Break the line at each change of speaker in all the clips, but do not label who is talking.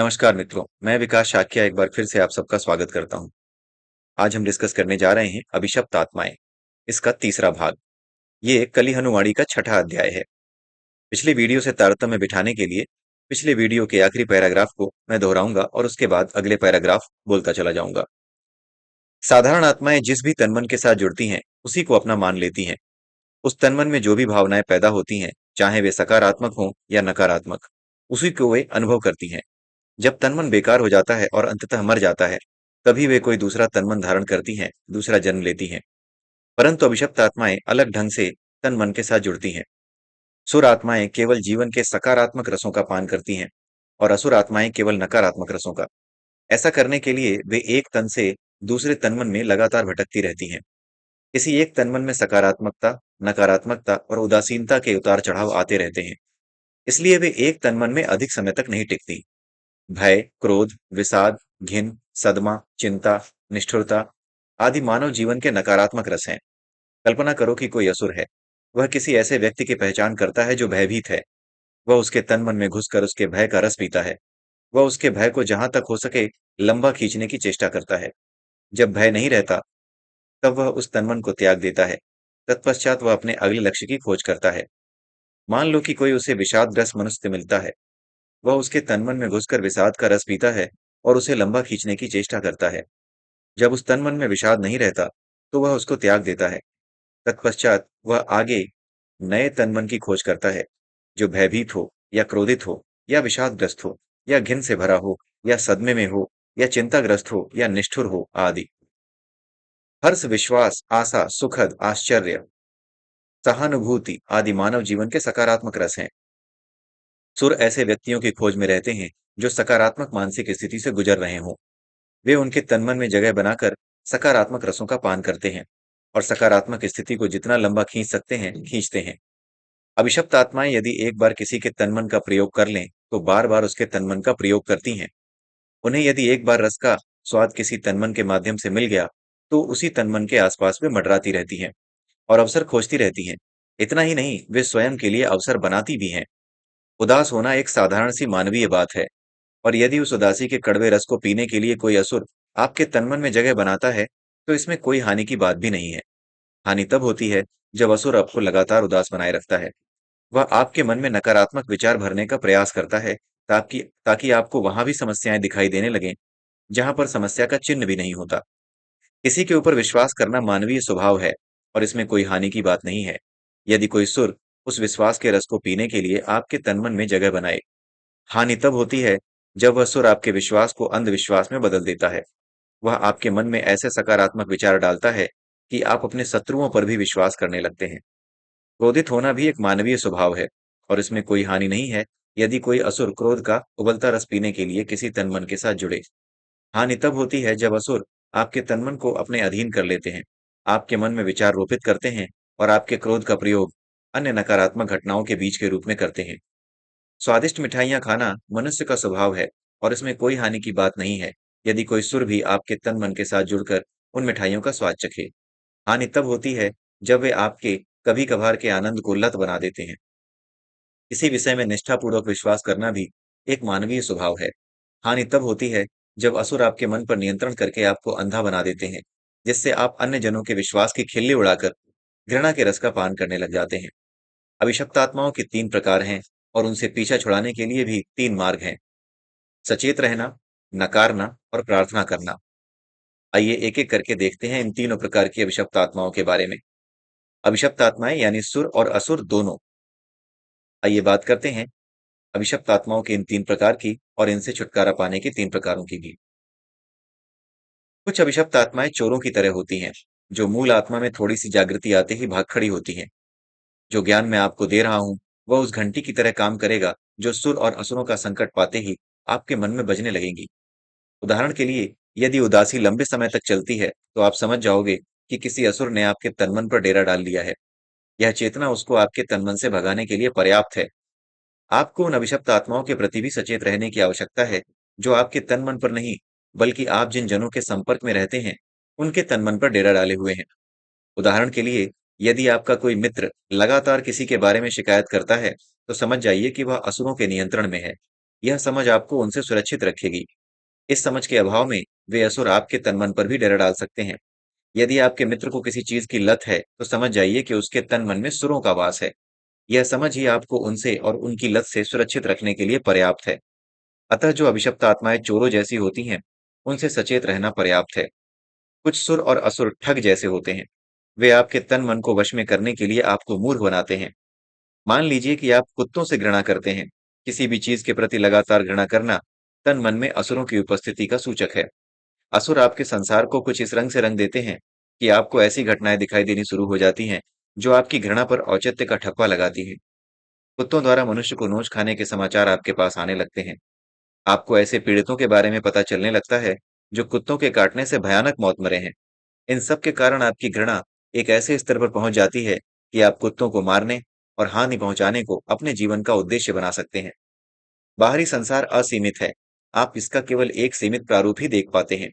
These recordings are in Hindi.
नमस्कार मित्रों, मैं विकास शाक्या एक बार फिर से आप सबका स्वागत करता हूं। आज हम डिस्कस करने जा रहे हैं अभिशप्त आत्माएं, इसका तीसरा भाग। ये कली हनुवाणी का छठा अध्याय है। पिछले वीडियो से तारतम्य बिठाने के लिए पिछले वीडियो के आखिरी पैराग्राफ को मैं दोहराऊंगा और उसके बाद अगले पैराग्राफ बोलता चला जाऊंगा। साधारण आत्माएं जिस भी तनमन के साथ जुड़ती हैं उसी को अपना मान लेती हैं। उस तनमन में जो भी भावनाएं पैदा होती हैं, चाहे वे सकारात्मक हों या नकारात्मक, उसी को वे अनुभव करती हैं। जब तनमन बेकार हो जाता है और अंततः मर जाता है, तभी वे कोई दूसरा तनमन धारण करती हैं, दूसरा जन्म लेती हैं। परंतु अभिशप्त आत्माएं अलग ढंग से तन मन के साथ जुड़ती हैं। सुर आत्माएं केवल जीवन के सकारात्मक रसों का पान करती हैं और असुर आत्माएं केवल नकारात्मक रसों का। ऐसा करने के लिए वे एक तन से दूसरे तनमन में लगातार भटकती रहती हैं। किसी एक तनमन में सकारात्मकता, नकारात्मकता और उदासीनता के उतार चढ़ाव आते रहते हैं। इसलिए वे एक तनमन में अधिक समय तक नहीं टिकती। भय, क्रोध, विषाद, घिन, सदमा, चिंता, निष्ठुरता आदि मानव जीवन के नकारात्मक रस हैं। कल्पना करो कि कोई असुर है। वह किसी ऐसे व्यक्ति की पहचान करता है जो भयभीत है। वह उसके तन मन में घुसकर उसके भय का रस पीता है। वह उसके भय को जहां तक हो सके लंबा खींचने की चेष्टा करता है। जब भय नहीं रहता, तब वह उस तनमन को त्याग देता है। तत्पश्चात वह अपने अगले लक्ष्य की खोज करता है। मान लो कि कोई उसे विषादग्रस्त मनुष्य से मिलता है। वह उसके तनमन में घुसकर विषाद का रस पीता है और उसे लंबा खींचने की चेष्टा करता है। जब उस तन मन में विषाद नहीं रहता, तो वह उसको त्याग देता है। तत्पश्चात वह आगे नए तन मन की खोज करता है, जो भयभीत हो या क्रोधित हो या विषादग्रस्त हो या घिन से भरा हो या सदमे में हो या चिंताग्रस्त हो या निष्ठुर हो आदि। हर्ष, विश्वास, आशा, सुखद, आश्चर्य, सहानुभूति आदि मानव जीवन के सकारात्मक रस हैं। सुर ऐसे व्यक्तियों की खोज में रहते हैं जो सकारात्मक मानसिक स्थिति से गुजर रहे हों। वे उनके तनमन में जगह बनाकर सकारात्मक रसों का पान करते हैं और सकारात्मक स्थिति को जितना लंबा खींच सकते हैं खींचते हैं। अभिशप्त आत्माएं यदि एक बार किसी के तनमन का प्रयोग कर लें तो बार बार उसके तनमन का प्रयोग करती हैं। उन्हें यदि एक बार रस का स्वाद किसी तनमन के माध्यम से मिल गया तो उसी तनमन के आसपास वे मंडराती रहती हैं और अवसर खोजती रहती हैं। इतना ही नहीं, वे स्वयं के लिए अवसर बनाती भी हैं। उदास होना एक साधारण सी मानवीय बात है, और यदि उस उदासी के कड़वे रस को पीने के लिए कोई असुर आपके तनमन में जगह बनाता है, तो इसमें कोई हानि की बात भी नहीं है। हानि तब होती है जब असुर आपको लगातार उदास बनाए रखता है। वह आपके मन में नकारात्मक विचार भरने का प्रयास करता है, ताकि ताकि आपको वहां भी समस्याएं दिखाई देने लगें, जहां पर समस्या का चिन्ह भी नहीं होता। किसी के ऊपर विश्वास करना मानवीय स्वभाव है और इसमें कोई हानि की बात नहीं है, यदि कोई सुर उस विश्वास के रस को पीने के लिए आपके तनमन में जगह बनाए। हानि तब होती है जब वह सुर आपके विश्वास को अंधविश्वास में बदल देता है। वह आपके मन में ऐसे सकारात्मक विचार डालता है कि आप अपने शत्रुओं पर भी विश्वास करने लगते हैं। क्रोधित होना भी एक मानवीय स्वभाव है और इसमें कोई हानि नहीं है यदि कोई असुर क्रोध का उबलता रस पीने के लिए किसी तनमन के साथ जुड़े। हानि तब होती है जब असुर आपके तनमन को अपने अधीन कर लेते हैं, आपके मन में विचार रोपित करते हैं और आपके क्रोध का प्रयोग अन्य नकारात्मक घटनाओं के बीज के रूप में करते हैं। स्वादिष्ट मिठाइयाँ खाना मनुष्य का स्वभाव है और इसमें कोई हानि की बात नहीं है यदि कोई सुर भी आपके तन मन के साथ जुड़कर उन मिठाइयों का स्वाद चखे। हानि तब होती है जब वे आपके कभी कभार के आनंद को लत बना देते हैं। किसी विषय में निष्ठापूर्वक विश्वास करना भी एक मानवीय स्वभाव है। हानि तब होती है जब असुर आपके मन पर नियंत्रण करके आपको अंधा बना देते हैं, जिससे आप अन्य जनों के विश्वास की खिल्ली उड़ाकर घृणा के रस का पान करने लग जाते हैं। अभिशप्त आत्माओं के 3 प्रकार हैं और उनसे पीछा छुड़ाने के लिए भी 3 मार्ग हैं: सचेत रहना, नकारना और प्रार्थना करना। आइए एक-एक करके देखते हैं इन तीनों प्रकार की अभिशप्त आत्माओं के बारे में। अभिशप्त आत्माएं यानी सुर और असुर दोनों। आइए बात करते हैं अभिशप्त आत्माओं की इन 3 प्रकार की और इनसे छुटकारा पाने के 3 प्रकारों की भी। कुछ अभिशप्त आत्माएं चोरों की तरह होती हैं, जो मूल आत्मा में थोड़ी सी जागृति आते ही भाग खड़ी होती हैं। जो ज्ञान मैं आपको दे रहा हूं, वह उस घंटी की तरह काम करेगा जो सुर और असुरों का संकट पाते ही आपके मन में बजने लगेंगी। उदाहरण के लिए, यदि उदासी लंबे समय तक चलती है, तो आप समझ जाओगे कि किसी असुर ने आपके तनमन पर डेरा डाल लिया है। यह चेतना उसको आपके तनमन से भगाने के लिए पर्याप्त है। आपको उन अभिशप्त आत्माओं के प्रति भी सचेत रहने की आवश्यकता है, जो आपके तन-मन पर नहीं, बल्कि आप जिन जनों के संपर्क में रहते हैं, उनके तन-मन पर डेरा डाले हुए हैं। उदाहरण के लिए, यदि आपका कोई मित्र लगातार किसी के बारे में शिकायत करता है, तो समझ जाइए कि वह असुरों के नियंत्रण में है। यह समझ आपको उनसे सुरक्षित रखेगी। इस समझ के अभाव में वे असुर आपके तन मन पर भी डर डाल सकते हैं। यदि आपके मित्र को किसी चीज की लत है, तो समझ जाइए कि उसके तन मन में सुरों का वास है। यह समझ ही आपको उनसे और उनकी लत से सुरक्षित रखने के लिए पर्याप्त है। अतः जो अभिशप्त आत्माएं चोरों जैसी होती हैं, उनसे सचेत रहना पर्याप्त है। कुछ सुर और असुर ठग जैसे होते हैं। वे आपके तन मन को वश में करने के लिए आपको मूर्ख बनाते हैं। मान लीजिए कि आप कुत्तों से घृणा करते हैं। किसी भी चीज के प्रति लगातार घृणा करना तन मन में असुरों की उपस्थिति का सूचक है। असुर आपके संसार को कुछ इस रंग से रंग देते हैं कि आपको ऐसी घटनाएं दिखाई देनी शुरू हो जाती हैं जो आपकी घृणा पर औचित्य का ठप्पा लगाती हैं। कुत्तों द्वारा मनुष्य को नोच खाने के समाचार आपके पास आने लगते हैं। आपको ऐसे पीड़ितों के बारे में पता चलने लगता है जो कुत्तों के काटने से भयानक मौत मरे हैं। इन सब के कारण आपकी घृणा एक ऐसे स्तर पर पहुंच जाती है कि आप कुत्तों को मारने और हानि पहुंचाने को अपने जीवन का उद्देश्य बना सकते हैं। बाहरी संसार असीमित है। आप इसका केवल एक सीमित प्रारूप ही देख पाते हैं।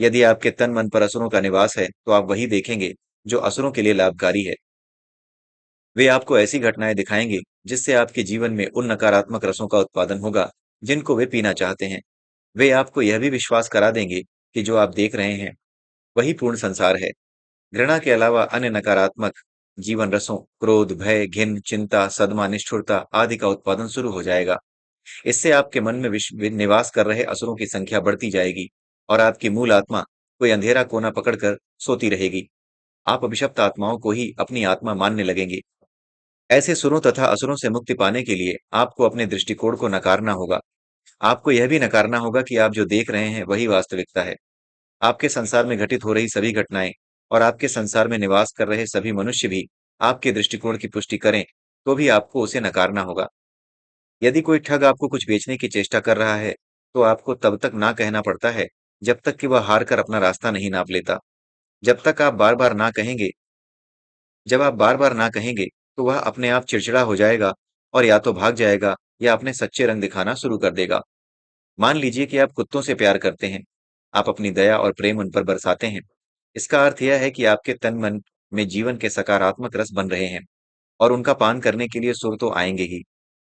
यदि आपके तन मन पर असुरों का निवास है, तो आप वही देखेंगे जो असुरों के लिए लाभकारी है। वे आपको ऐसी घटनाएं दिखाएंगे जिससे आपके जीवन में उन नकारात्मक रसों का उत्पादन होगा जिनको वे पीना चाहते हैं। वे आपको यह भी विश्वास करा देंगे कि जो आप देख रहे हैं वही पूर्ण संसार है। घृणा के अलावा अन्य नकारात्मक जीवन रसों, क्रोध, भय, घिन, चिंता, सदमा, निष्ठुरता आदि का उत्पादन शुरू हो जाएगा। इससे आपके मन में निवास कर रहे असुरों की संख्या बढ़ती जाएगी और आपकी मूल आत्मा कोई अंधेरा कोना पकड़कर सोती रहेगी। आप अभिशप्त आत्माओं को ही अपनी आत्मा मानने लगेंगे। ऐसे सुरों तथा असुरों से मुक्ति पाने के लिए आपको अपने दृष्टिकोण को नकारना होगा। आपको यह भी नकारना होगा कि आप जो देख रहे हैं वही वास्तविकता है। आपके संसार में घटित हो रही सभी घटनाएं और आपके संसार में निवास कर रहे सभी मनुष्य भी आपके दृष्टिकोण की पुष्टि करें, तो भी आपको उसे नकारना होगा। यदि कोई ठग आपको कुछ बेचने की चेष्टा कर रहा है, तो आपको तब तक ना कहना पड़ता है, जब तक कि वह हार कर अपना रास्ता नहीं नाप लेता। जब तक आप बार-बार ना कहेंगे जब आप बार-बार ना कहेंगे, तो वह अपने आप चिड़चिड़ा हो जाएगा और या तो भाग जाएगा या अपने सच्चे रंग दिखाना शुरू कर देगा। मान लीजिए कि आप कुत्तों से प्यार करते हैं। आप अपनी दया और प्रेम उन पर बरसाते हैं। इसका अर्थ यह है कि आपके तन-मन में जीवन के सकारात्मक रस बन रहे हैं और उनका पान करने के लिए सुर तो आएंगे ही।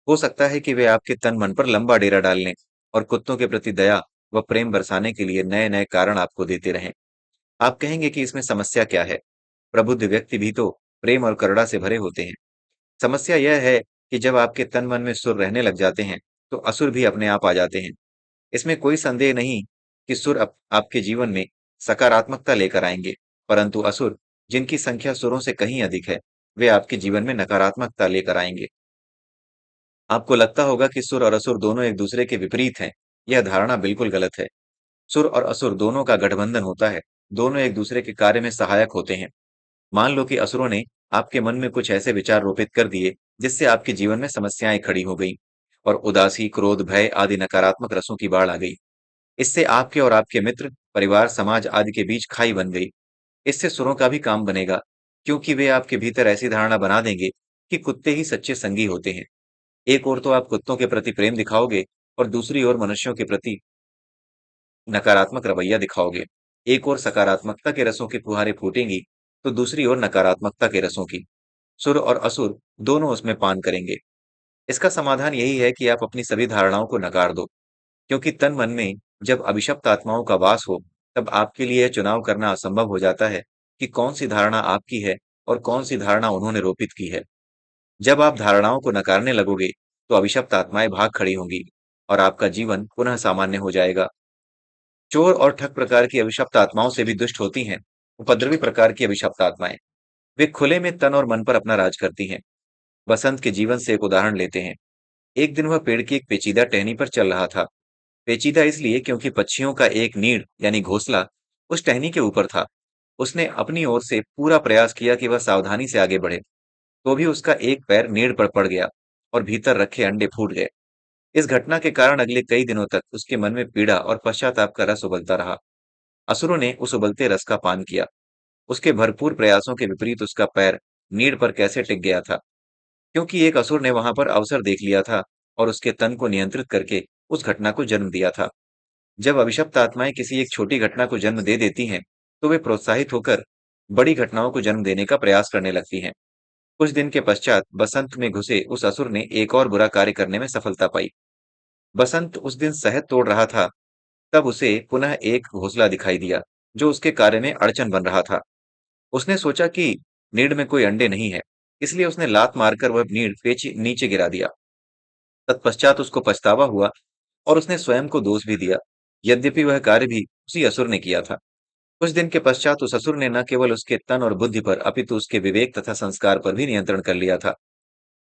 हो सकता है कि वे आपके तन-मन पर लंबा डेरा डाल लें और कुत्तों के प्रति दया व प्रेम बरसाने के लिए नए-नए कारण आपको देते रहें। आप कहेंगे कि इसमें समस्या क्या है? प्रबुद्ध व्यक्ति भी तो प्रेम और करुणा से भरे होते हैं। समस्या यह है कि जब आपके तन-मन में सुर रहने लग जाते हैं, तो असुर भी अपने आप आ जाते हैं। इसमें कोई संदेह नहीं कि सुर आपके जीवन में सकारात्मकता लेकर आएंगे, परंतु असुर, जिनकी संख्या सुरों से कहीं अधिक है, वे आपके जीवन में नकारात्मकता लेकर आएंगे। आपको लगता होगा कि सुर और असुर दोनों एक दूसरे के विपरीत हैं। यह धारणा बिल्कुल गलत है। सुर और असुर दोनों का गठबंधन होता है। दोनों एक दूसरे के कार्य में सहायक होते हैं। मान लो कि असुरों ने आपके मन में कुछ ऐसे विचार रोपित कर दिए जिससे आपके जीवन में समस्याएं खड़ी हो गई और उदासी, क्रोध, भय आदि नकारात्मक रसों की बाढ़ आ गई। इससे आपके और आपके मित्र, परिवार, समाज आदि के बीच खाई बन गई। इससे सुरों का भी काम बनेगा, क्योंकि वे आपके भीतर ऐसी धारणा बना देंगे कि कुत्ते ही सच्चे संगी होते हैं। एक ओर तो आप कुत्तों के प्रति प्रेम दिखाओगे और दूसरी ओर मनुष्यों के प्रति नकारात्मक रवैया दिखाओगे। एक ओर सकारात्मकता के रसों की फुहारें फूटेंगी, तो दूसरी ओर नकारात्मकता के रसों की। सुर और असुर दोनों उसमें पान करेंगे। इसका समाधान यही है कि आप अपनी सभी धारणाओं को नकार दो, क्योंकि तन मन में जब अभिशप्त आत्माओं का वास हो, तब आपके लिए यह चुनाव करना असंभव हो जाता है कि कौन सी धारणा आपकी है और कौन सी धारणा उन्होंने रोपित की है। जब आप धारणाओं को नकारने लगोगे, तो अभिशप्त आत्माएं भाग खड़ी होंगी और आपका जीवन पुनः सामान्य हो जाएगा। चोर और ठग प्रकार की अभिशप्त आत्माओं से भी दुष्ट होती हैं उपद्रवी प्रकार की अभिशप्त आत्माएं। वे खुले में तन और मन पर अपना राज करती हैं। बसंत के जीवन से एक उदाहरण लेते हैं। एक दिन वह पेड़ की एक पेचीदा टहनी पर चल रहा था। पेचीदा इसलिए क्योंकि पक्षियों का एक नीड़ यानी घोंसला उस टहनी के ऊपर था। उसने अपनी ओर से पूरा प्रयास किया कि वह सावधानी से आगे बढ़े, तो भी उसका एक पैर नीड़ पर पड़ गया और भीतर रखे अंडे फूट गए। इस घटना के कारण अगले कई दिनों तक उसके मन में पीड़ा और पश्चाताप का रस उबलता रहा। असुरों ने उस उबलते रस का पान किया। उसके भरपूर प्रयासों के विपरीत उसका पैर नीड़ पर कैसे टिक गया था, क्योंकि एक असुर ने वहां पर अवसर देख लिया था और उसके तन को नियंत्रित करके उस घटना को जन्म दिया था। जब अभिशप्त आत्माएं किसी एक छोटी घटना को जन्म दे देती हैं, तो वे प्रोत्साहित होकर बड़ी घटनाओं को जन्म देने का प्रयास करने लगती हैं। कुछ दिन के पश्चात बसंत में घुसे उस असुर ने एक और बुरा कार्य करने में सफलता पाई। बसंत उस दिन शहद तोड़ रहा था, तब उसे पुनः एक घोंसला दिखाई दिया, जो उसके कार्य में अड़चन बन रहा था। उसने सोचा कि नीड में कोई अंडे नहीं है, इसलिए उसने लात मारकर वह नीड पेची नीचे गिरा दिया। तत्पश्चात उसको पछतावा हुआ और उसने स्वयं को दोष भी दिया, यद्यपि वह कार्य भी उसी असुर ने किया था। कुछ दिन के पश्चात उस असुर ने न केवल उसके तन और बुद्धि पर अपितु उसके विवेक तथा संस्कार पर भी नियंत्रण कर लिया था।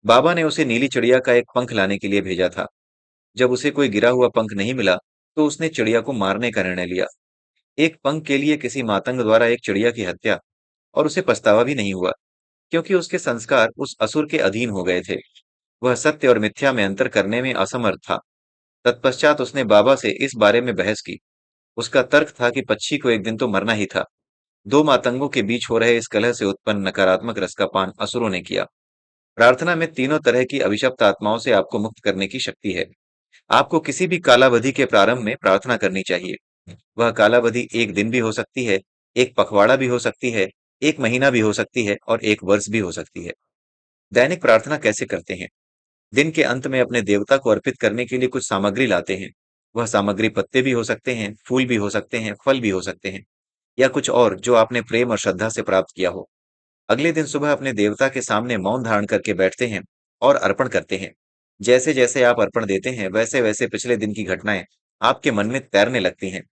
बाबा ने उसे नीली चिड़िया का एक पंख लाने के लिए भेजा था। जब उसे कोई गिरा हुआ पंख नहीं मिला, तो उसने चिड़िया को मारने का निर्णय लिया। एक पंख के लिए किसी मातंग द्वारा एक चिड़िया की हत्या, और उसे पछतावा भी नहीं हुआ, क्योंकि उसके संस्कार उस असुर के अधीन हो गए थे। वह सत्य और मिथ्या में अंतर करने में असमर्थ था। तत्पश्चात उसने बाबा से इस बारे में बहस की। उसका तर्क था कि पक्षी को एक दिन तो मरना ही था। दो मातंगों के बीच हो रहे इस कलह से उत्पन्न नकारात्मक रस का पान असुरों ने किया। प्रार्थना में तीनों तरह की अभिशप्त आत्माओं से आपको मुक्त करने की शक्ति है। आपको किसी भी कालावधि के प्रारंभ में प्रार्थना करनी चाहिए। वह कालावधि एक दिन भी हो सकती है, एक पखवाड़ा भी हो सकती है, एक महीना भी हो सकती है और एक वर्ष भी हो सकती है। दैनिक प्रार्थना कैसे करते हैं? दिन के अंत में अपने देवता को अर्पित करने के लिए कुछ सामग्री लाते हैं। वह सामग्री पत्ते भी हो सकते हैं, फूल भी हो सकते हैं, फल भी हो सकते हैं, या कुछ और जो आपने प्रेम और श्रद्धा से प्राप्त किया हो। अगले दिन सुबह अपने देवता के सामने मौन धारण करके बैठते हैं और अर्पण करते हैं। जैसे जैसे आप अर्पण देते हैं, वैसे वैसे पिछले दिन की घटनाएं आपके मन में तैरने लगती हैं।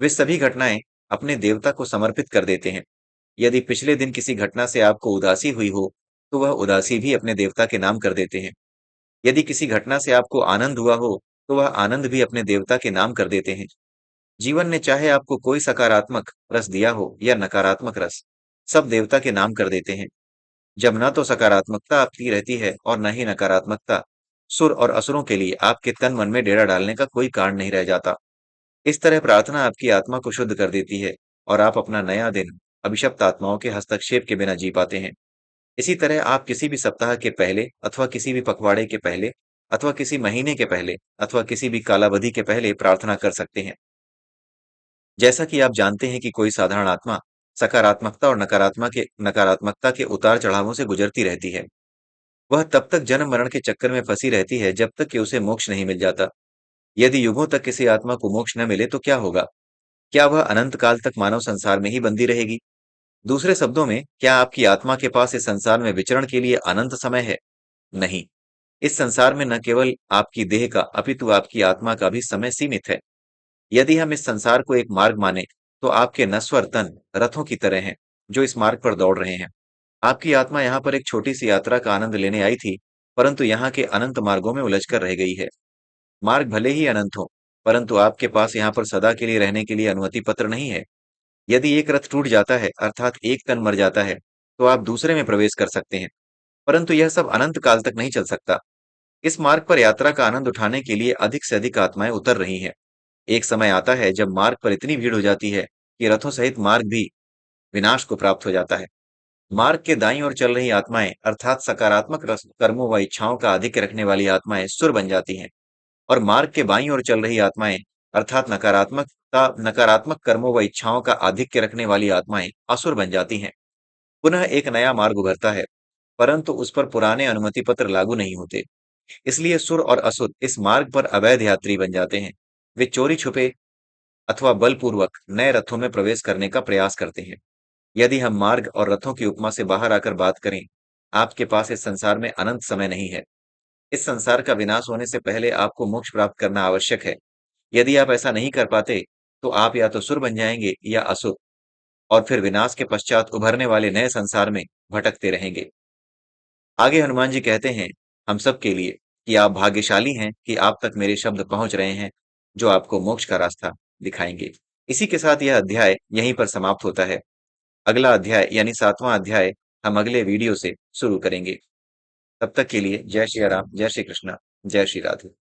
वे सभी घटनाएं अपने देवता को समर्पित कर देते हैं। यदि पिछले दिन किसी घटना से आपको उदासी हुई हो, तो वह उदासी भी अपने देवता के नाम कर देते हैं। यदि किसी घटना से आपको आनंद हुआ हो, तो वह आनंद भी अपने देवता के नाम कर देते हैं। जीवन ने चाहे आपको कोई सकारात्मक रस दिया हो या नकारात्मक रस, सब देवता के नाम कर देते हैं। जब न तो सकारात्मकता आपकी रहती है और न ही नकारात्मकता, सुर और असुरों के लिए आपके तन मन में डेरा डालने का कोई कारण नहीं रह जाता। इस तरह प्रार्थना आपकी आत्मा को शुद्ध कर देती है और आप अपना नया दिन अभिशप्त आत्माओं के हस्तक्षेप के बिना जी पाते हैं। इसी तरह आप किसी भी सप्ताह के पहले अथवा किसी भी पखवाड़े के पहले अथवा किसी महीने के पहले अथवा किसी भी कालावधि के पहले प्रार्थना कर सकते हैं। जैसा कि आप जानते हैं कि कोई साधारण आत्मा सकारात्मकता और नकारात्मकता के उतार चढ़ावों से गुजरती रहती है। वह तब तक जन्म मरण के चक्कर में फंसी रहती है जब तक कि उसे मोक्ष नहीं मिल जाता। यदि युगों तक किसी आत्मा को मोक्ष न मिले तो क्या होगा? क्या वह अनंत काल तक मानव संसार में ही बंदी रहेगी? दूसरे शब्दों में, क्या आपकी आत्मा के पास इस संसार में विचरण के लिए अनंत समय है? नहीं। इस संसार में न केवल आपकी देह का अपितु आपकी आत्मा का भी समय सीमित है। यदि हम इस संसार को एक मार्ग माने, तो आपके नश्वर तन रथों की तरह हैं, जो इस मार्ग पर दौड़ रहे हैं। आपकी आत्मा यहाँ पर एक छोटी सी यात्रा का आनंद लेने आई थी, परंतु यहाँ के अनंत मार्गों में उलझकर रह गई है। मार्ग भले ही अनंत हो, परंतु आपके पास यहाँ पर सदा के लिए रहने के लिए अनुमति पत्र नहीं है। यदि एक रथ टूट जाता है, अर्थात एक तन मर जाता है, तो आप दूसरे में प्रवेश कर सकते हैं, परंतु यह सब अनंत काल तक नहीं चल सकता। इस मार्ग पर यात्रा का आनंद उठाने के लिए अधिक से अधिक आत्माएं उतर रही हैं। एक समय आता है जब मार्ग पर इतनी भीड़ हो जाती है कि रथों सहित मार्ग भी विनाश को प्राप्त हो जाता है। मार्ग के दाईं ओर चल रही आत्माएं, अर्थात सकारात्मक कर्मों व इच्छाओं का आधिक्य रखने वाली आत्माएं सुर बन जाती हैं, और मार्ग के बाईं ओर चल रही आत्माएं, अर्थात नकारात्मक कर्मों व इच्छाओं का आधिक्य रखने वाली आत्माएं असुर बन जाती हैं। पुनः एक नया मार्ग उभरता है, परंतु उस पर पुराने अनुमति पत्र लागू नहीं होते। इसलिए सुर और असुर इस मार्ग पर अवैध यात्री बन जाते हैं। वे चोरी छुपे अथवा बलपूर्वक नए रथों में प्रवेश करने का प्रयास करते हैं। यदि हम मार्ग और रथों की उपमा से बाहर आकर बात करें, आपके पास इस संसार में अनंत समय नहीं है। इस संसार का विनाश होने से पहले आपको मोक्ष प्राप्त करना आवश्यक है। यदि आप ऐसा नहीं कर पाते, तो आप या तो सुर बन जाएंगे या असुर, और फिर विनाश के पश्चात उभरने वाले नए संसार में भटकते रहेंगे। आगे हनुमान जी कहते हैं हम सब के लिए कि आप भाग्यशाली हैं कि आप तक मेरे शब्द पहुंच रहे हैं, जो आपको मोक्ष का रास्ता दिखाएंगे। इसी के साथ यह अध्याय यहीं पर समाप्त होता है। अगला अध्याय यानी 7वां अध्याय हम अगले वीडियो से शुरू करेंगे। तब तक के लिए जय श्री राम, जय श्री कृष्णा, जय श्री राधे।